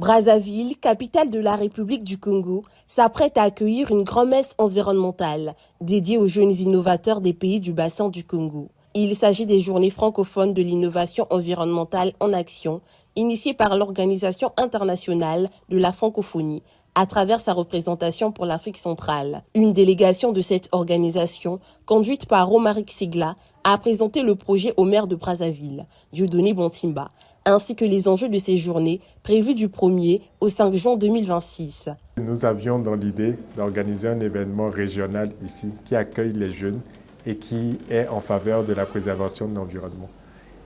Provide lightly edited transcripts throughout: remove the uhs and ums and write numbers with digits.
Brazzaville, capitale de la République du Congo, s'apprête à accueillir une grand-messe environnementale dédiée aux jeunes innovateurs des pays du bassin du Congo. Il s'agit des Journées francophones de l'innovation environnementale en action, initiées par l'Organisation internationale de la francophonie, à travers sa représentation pour l'Afrique centrale. Une délégation de cette organisation, conduite par Romaric Sigla, a présenté le projet au maire de Brazzaville, Dieudonné Bontimba, ainsi que les enjeux de ces journées prévues du 1er au 5 juin 2026. Nous avions dans l'idée d'organiser un événement régional ici qui accueille les jeunes et qui est en faveur de la préservation de l'environnement.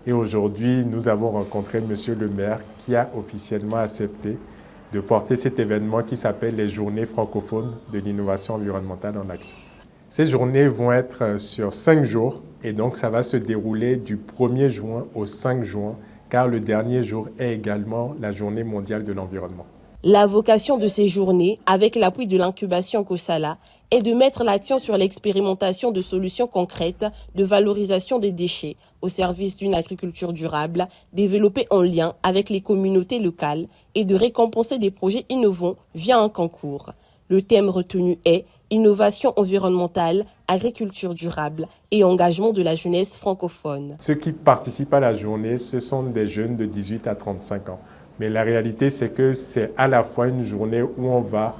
Et aujourd'hui, nous avons rencontré Monsieur le maire qui a officiellement accepté de porter cet événement qui s'appelle les Journées francophones de l'innovation environnementale en action. Ces journées vont être sur 5 jours et donc ça va se dérouler du 1er juin au 5 juin car le dernier jour est également la Journée mondiale de l'environnement. La vocation de ces journées, avec l'appui de l'incubation Kosala, est de mettre l'accent sur l'expérimentation de solutions concrètes de valorisation des déchets au service d'une agriculture durable, développée en lien avec les communautés locales et de récompenser des projets innovants via un concours. Le thème retenu est innovation environnementale, agriculture durable et engagement de la jeunesse francophone. Ceux qui participent à la journée, ce sont des jeunes de 18 à 35 ans. Mais la réalité, c'est que c'est à la fois une journée où on va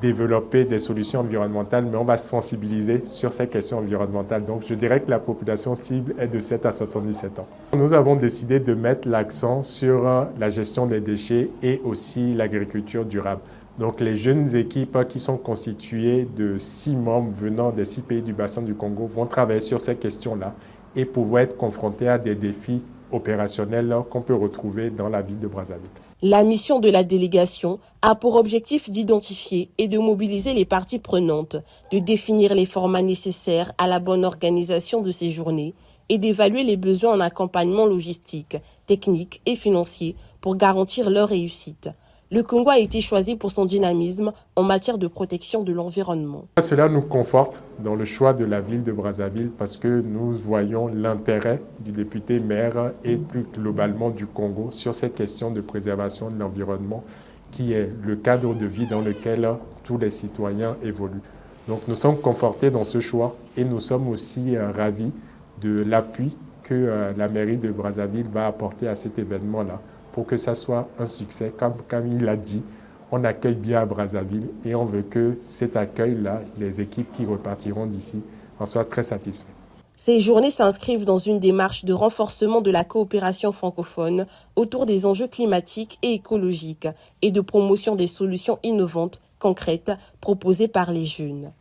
développer des solutions environnementales, mais on va sensibiliser sur ces questions environnementales. Donc, je dirais que la population cible est de 7 à 77 ans. Nous avons décidé de mettre l'accent sur la gestion des déchets et aussi l'agriculture durable. Donc, les jeunes équipes qui sont constituées de 6 membres venant des 6 pays du bassin du Congo vont travailler sur ces questions-là et pouvoir être confrontés à des défis opérationnels qu'on peut retrouver dans la ville de Brazzaville. La mission de la délégation a pour objectif d'identifier et de mobiliser les parties prenantes, de définir les formats nécessaires à la bonne organisation de ces journées et d'évaluer les besoins en accompagnement logistique, technique et financier pour garantir leur réussite. Le Congo a été choisi pour son dynamisme en matière de protection de l'environnement. Cela nous conforte dans le choix de la ville de Brazzaville parce que nous voyons l'intérêt du député maire et plus globalement du Congo sur ces questions de préservation de l'environnement qui est le cadre de vie dans lequel tous les citoyens évoluent. Donc nous sommes confortés dans ce choix et nous sommes aussi ravis de l'appui que la mairie de Brazzaville va apporter à cet événement-là, pour que ça soit un succès. Comme il l'a dit, on accueille bien à Brazzaville et on veut que cet accueil-là, les équipes qui repartiront d'ici, en soient très satisfaits. Ces journées s'inscrivent dans une démarche de renforcement de la coopération francophone autour des enjeux climatiques et écologiques et de promotion des solutions innovantes, concrètes, proposées par les jeunes.